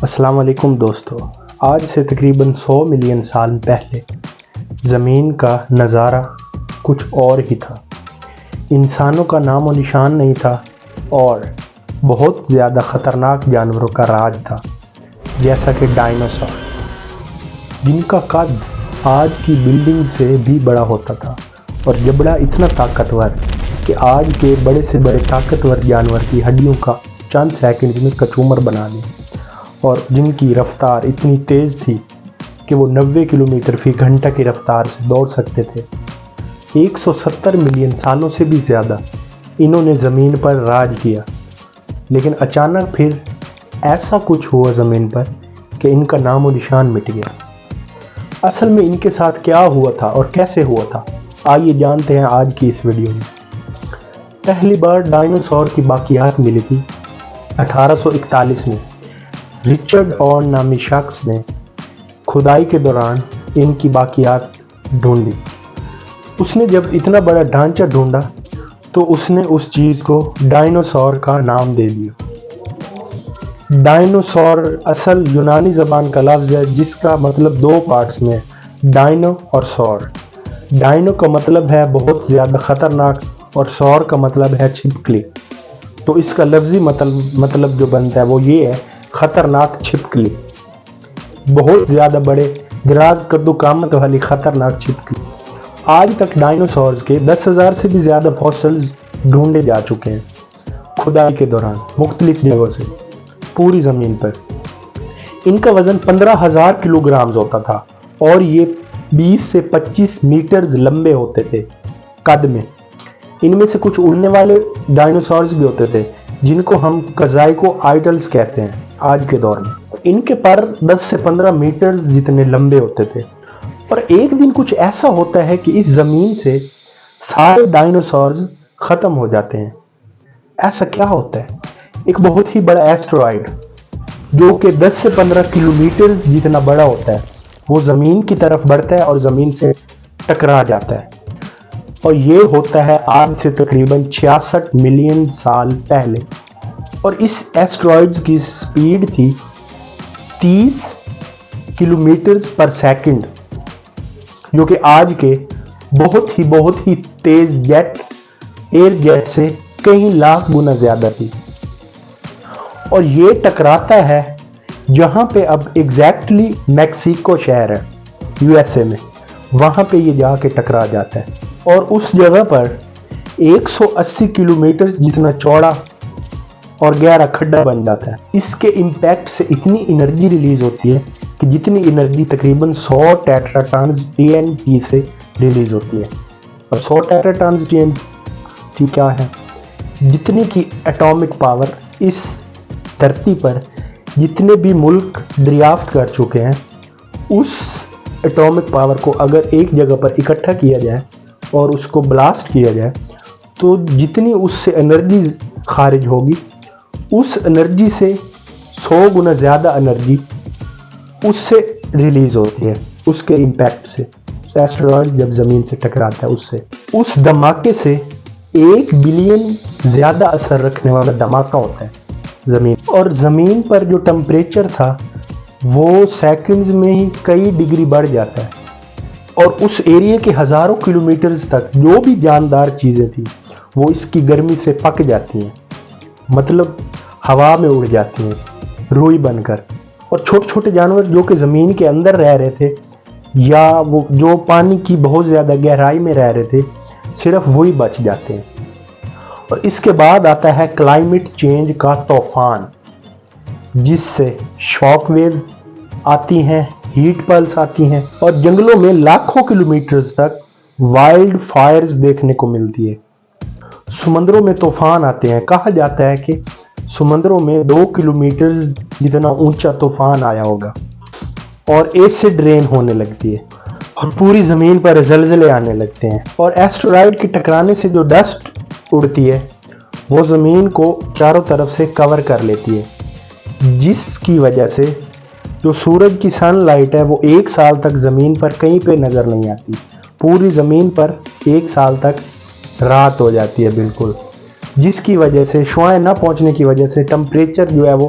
السلام علیکم دوستو، آج سے تقریباً 100 ملین سال پہلے زمین کا نظارہ کچھ اور ہی تھا۔ انسانوں کا نام و نشان نہیں تھا اور بہت زیادہ خطرناک جانوروں کا راج تھا، جیسا کہ ڈائناسور، جن کا قد آج کی بلڈنگ سے بھی بڑا ہوتا تھا اور جبڑا اتنا طاقتور کہ آج کے بڑے سے بڑے طاقتور جانور کی ہڈیوں کا چند سیکنڈ میں کچومر بنا دیں، اور جن کی رفتار اتنی تیز تھی کہ وہ 90 کلومیٹر فی گھنٹہ کی رفتار سے دوڑ سکتے تھے۔ 170 ملین سالوں سے بھی زیادہ انہوں نے زمین پر راج کیا، لیکن اچانک پھر ایسا کچھ ہوا زمین پر کہ ان کا نام و نشان مٹ گیا۔ اصل میں ان کے ساتھ کیا ہوا تھا اور کیسے ہوا تھا، آئیے جانتے ہیں آج کی اس ویڈیو میں۔ پہلی بار ڈائناسور کی باقیات ملی تھی 1841 میں۔ رچرڈ ہارن نامی شخص نے کھدائی کے دوران ان کی باقیات ڈھونڈی۔ اس نے جب اتنا بڑا ڈھانچہ ڈھونڈا تو اس نے اس چیز کو ڈائناسور کا نام دے دیا۔ ڈائناسور اصل یونانی زبان کا لفظ ہے جس کا مطلب دو پارٹس میں ہے، ڈائنو اور سور۔ ڈائنو کا مطلب ہے بہت زیادہ خطرناک اور سور کا مطلب ہے چھپکلی، تو اس کا لفظی مطلب جو بنتا ہے وہ یہ ہے، خطرناک چھپکلی، بہت زیادہ بڑے دراز قد و قامت والی خطرناک چھپکلی۔ آج تک ڈائناسورز کے 10,000 سے بھی زیادہ فوسلز ڈھونڈے جا چکے ہیں کھدائی کے دوران مختلف جگہوں سے پوری زمین پر۔ ان کا وزن 15,000 کلو گرامز ہوتا تھا اور یہ 20 سے 25 میٹرز لمبے ہوتے تھے قد میں۔ ان میں سے کچھ اڑنے والے ڈائناسورز بھی ہوتے تھے جن کو ہم قزائیکو آئیڈلز کہتے ہیں آج کے دور میں۔ ان کے پر 10 سے 15 میٹرز جتنے لمبے ہوتے تھے، اور ایک دن کچھ ایسا ہوتا ہے کہ اس زمین سے سارے ڈائناسورز ختم ہو جاتے ہیں۔ ایسا کیا ہوتا ہے؟ ایک بہت ہی بڑا ایسٹرائیڈ جو کہ 10 سے 15 کلومیٹرز جتنا بڑا ہوتا ہے وہ زمین کی طرف بڑھتا ہے اور زمین سے ٹکرا جاتا ہے، اور یہ ہوتا ہے آج سے تقریباً 66 ملین سال پہلے۔ اور اس ایسٹرائیڈز کی سپیڈ تھی 30 کلومیٹرز پر سیکنڈ، جو کہ آج کے بہت ہی تیز ایئر جیٹ سے کئی لاکھ گنا زیادہ تھی۔ اور یہ ٹکراتا ہے جہاں پہ اب ایگزیکٹلی میکسیکو شہر ہے USA میں، وہاں پہ یہ جا کے ٹکرا جاتا ہے، اور اس جگہ پر 180 کلومیٹر جتنا چوڑا اور گہرا کھڈا بن جاتا ہے۔ اس کے امپیکٹ سے اتنی انرجی ریلیز ہوتی ہے کہ جتنی انرجی تقریباً 100 ٹیٹراٹانز TNT سے ریلیز ہوتی ہے۔ اور 100 ٹیٹراٹانز TNT کیا ہے؟ جتنی کی ایٹامک پاور اس دھرتی پر جتنے بھی ملک دریافت کر چکے ہیں، اس ایٹامک پاور کو اگر ایک جگہ پر اکٹھا کیا جائے اور اس کو بلاسٹ کیا جائے تو جتنی اس سے انرجی خارج ہوگی، اس انرجی سے 100 گنا زیادہ انرجی اس سے ریلیز ہوتی ہے، اس کے امپیکٹ سے۔ ایسٹرائیڈ جب زمین سے ٹکراتا ہے اس دھماکے سے 1 بلین زیادہ اثر رکھنے والا دھماکہ ہوتا ہے زمین، اور زمین پر جو ٹمپریچر تھا وہ سیکنڈز میں ہی کئی ڈگری بڑھ جاتا ہے، اور اس ایریا کے ہزاروں کلومیٹرز تک جو بھی جاندار چیزیں تھیں وہ اس کی گرمی سے پک جاتی ہیں، مطلب ہوا میں اڑ جاتی ہیں روئی بن کر۔ اور چھوٹے چھوٹے جانور جو کہ زمین کے اندر رہ رہے تھے یا وہ جو پانی کی بہت زیادہ گہرائی میں رہ رہے تھے، صرف وہی بچ جاتے ہیں۔ اور اس کے بعد آتا ہے کلائمیٹ چینج کا طوفان، جس سے شاک ویوز آتی ہیں، ہیٹ پلس آتی ہیں، اور جنگلوں میں لاکھوں کلومیٹرز تک وائلڈ فائرز دیکھنے کو ملتی ہے۔ سمندروں میں طوفان آتے ہیں، کہا جاتا ہے کہ سمندروں میں 2 کلومیٹرز جتنا اونچا طوفان آیا ہوگا، اور ایسڈ رین ہونے لگتی ہے اور پوری زمین پر زلزلے آنے لگتے ہیں۔ اور ایسٹرائیڈ کے ٹکرانے سے جو ڈسٹ اڑتی ہے وہ زمین کو چاروں طرف سے کور کر لیتی ہے، جس کی وجہ سے جو سورج کی سن لائٹ ہے وہ 1 سال تک زمین پر کہیں پہ نظر نہیں آتی، پوری زمین پر 1 سال تک رات ہو جاتی ہے بالکل، جس کی وجہ سے شعاعیں نہ پہنچنے کی وجہ سے ٹمپریچر جو ہے وہ